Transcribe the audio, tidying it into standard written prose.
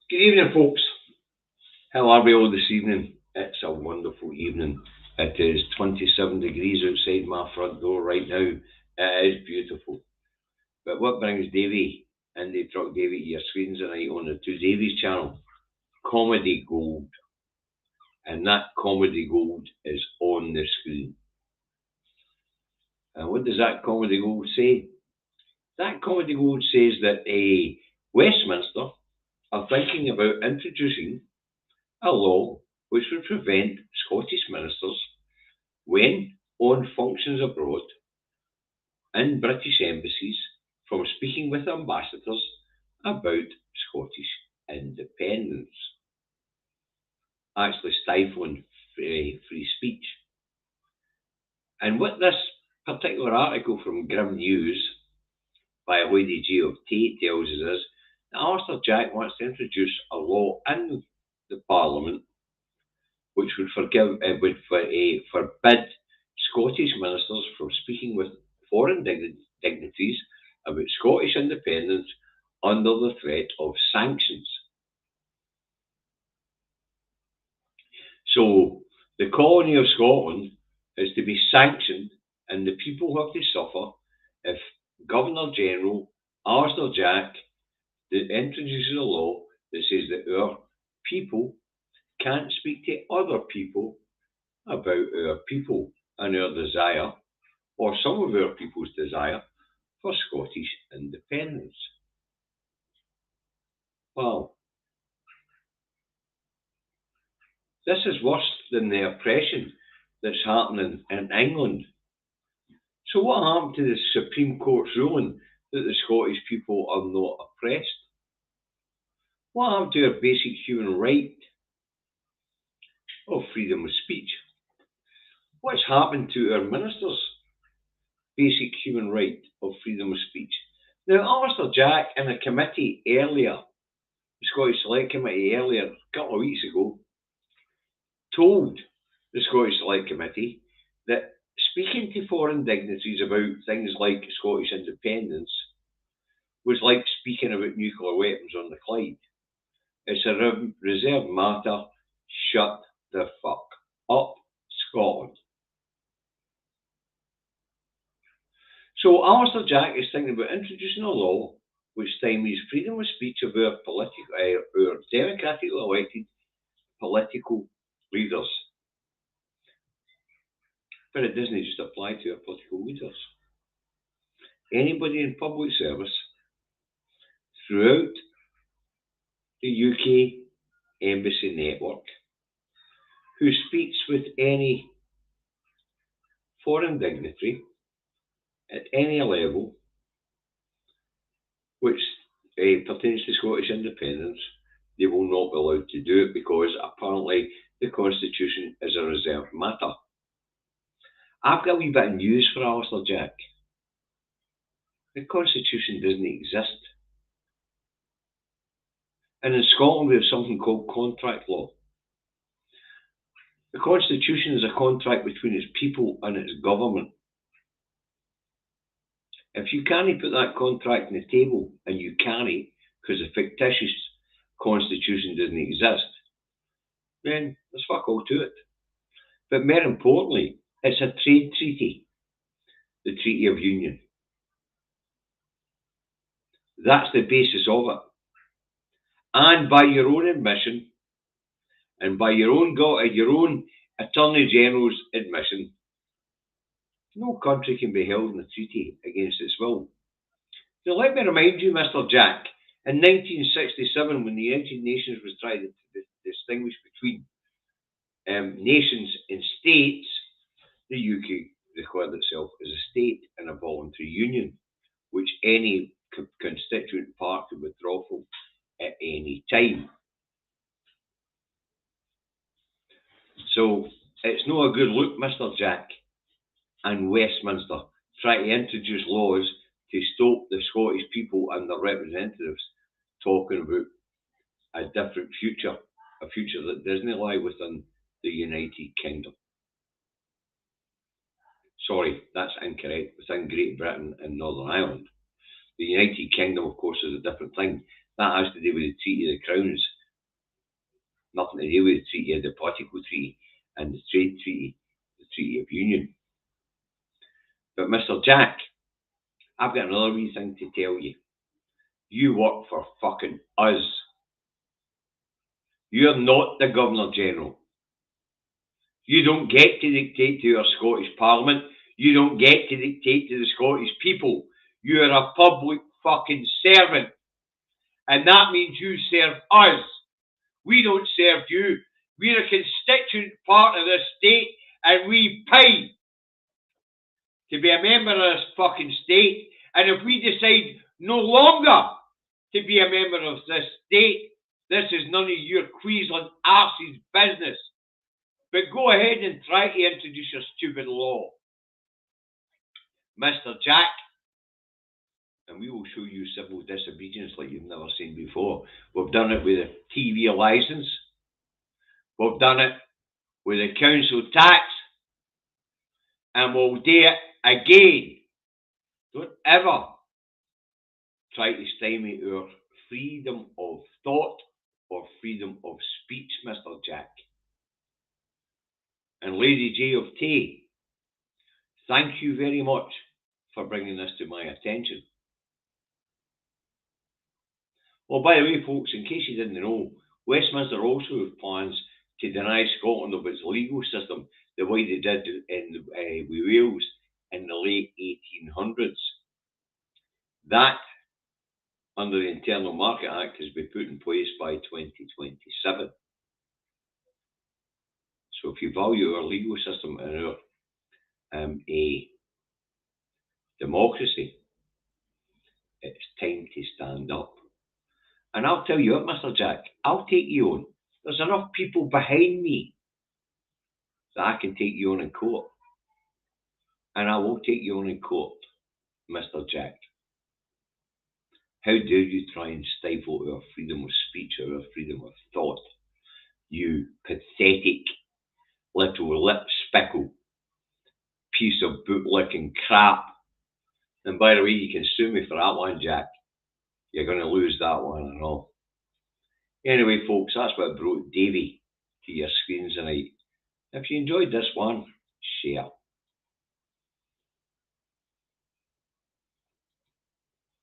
Good evening, folks. How are we all this evening? It's a wonderful evening. It is 27 degrees outside my front door right now. It is beautiful. But what brings Davy and the truck Davy to your screens tonight on the Two Davies channel? Comedy Gold. And that comedy gold is on the screen. And what does that comedy gold say? That comedy gold says that Westminster are thinking about introducing a law which would prevent Scottish ministers, when on functions abroad in British embassies, from speaking with ambassadors about Scottish independence, actually stifling free speech. And what this particular article from Grim News by a Lady G of Tate tells us is that Alistair Jack wants to introduce a law in the Parliament which would forbid Scottish ministers from speaking with foreign dignitaries about Scottish independence under the threat of sanctions. So the colony of Scotland is to be sanctioned, and the people have to suffer if Governor General Alistair Jack introduces a law that says that our people can't speak to other people about our people and our desire, or some of our people's desire, for Scottish independence. Well, this is worse than the oppression that's happening in England. So what happened to the Supreme Court's ruling that the Scottish people are not oppressed? What happened to our basic human right of freedom of speech? What's happened to our ministers' basic human right of freedom of speech? Now, Alistair Jack in a committee earlier, the Scottish Select Committee earlier, a couple of weeks ago, told the Scottish Select Committee that speaking to foreign dignitaries about things like Scottish independence was like speaking about nuclear weapons on the Clyde. It's a reserved matter. Shut the fuck up, Scotland. So Alistair Jack is thinking about introducing a law which stymies freedom of speech of our democratically elected political leaders. But it doesn't just apply to our political leaders. Anybody in public service throughout the UK embassy network who speaks with any foreign dignitary at any level which pertains to Scottish independence, they will not be allowed to do it because apparently the Constitution is a reserved matter. I've got a wee bit of news for Alistair Jack. The Constitution doesn't exist. And in Scotland, we have something called contract law. The Constitution is a contract between its people and its government. If you can't put that contract on the table, and you can't because the fictitious Constitution doesn't exist, then there's fuck all to it. But more importantly, it's a trade treaty, the Treaty of Union. That's the basis of it. And by your own admission, and by your own Attorney General's admission, no country can be held in a treaty against its will. Now let me remind you, Mr. Jack, in 1967, when the United Nations was trying to distinguish between nations and states, the UK declared itself as a state in a voluntary union, which any constituent part could withdraw from at any time. So it's not a good look, Mr. Jack and Westminster try to introduce laws to stop the Scottish people and their representatives talking about a different future, a future that doesn't lie within the United Kingdom. Sorry, that's incorrect. Within Great Britain and Northern Ireland. The United Kingdom, of course, is a different thing. That has to do with the Treaty of the Crowns nothing to do with the treaty, the political treaty, and the trade treaty, the Treaty of Union. But Mr. Jack, I've got another wee thing to tell you. You work for fucking us. You're not the Governor General. You don't get to dictate to our Scottish Parliament. You don't get to dictate to the Scottish people. You're a public fucking servant. And that means you serve us. We don't serve you. We're a constituent part of this state and we pay to be a member of this fucking state. And if we decide no longer to be a member of this state, this is none of your Queensland arse's business. But go ahead and try to introduce your stupid law, Mr. Jack, and we will show you civil disobedience like you've never seen before. We've done it with a TV licence. We've done it with a council tax. And we'll do it again. Don't ever try to stymie our freedom of thought or freedom of speech, Mr. Jack. And Lady J of Tay, thank you very much for bringing this to my attention. Well, by the way, folks, in case you didn't know, Westminster also have plans to deny Scotland of its legal system the way they did in Wales in the late 1800s. That, under the Internal Market Act, has been put in place by 2027. So if you value our legal system and our a democracy, it's time to stand up. And I'll tell you what, Mr. Jack, I'll take you on. There's enough people behind me that I can take you on in court. And I will take you on in court, Mr. Jack. How dare you try and stifle our freedom of speech or our freedom of thought? You pathetic little lip-spickle piece of bootlicking crap. And by the way, you can sue me for that one, Jack. You're going to lose that one and all. Anyway, folks, that's what brought Davey to your screens tonight. If you enjoyed this one, share.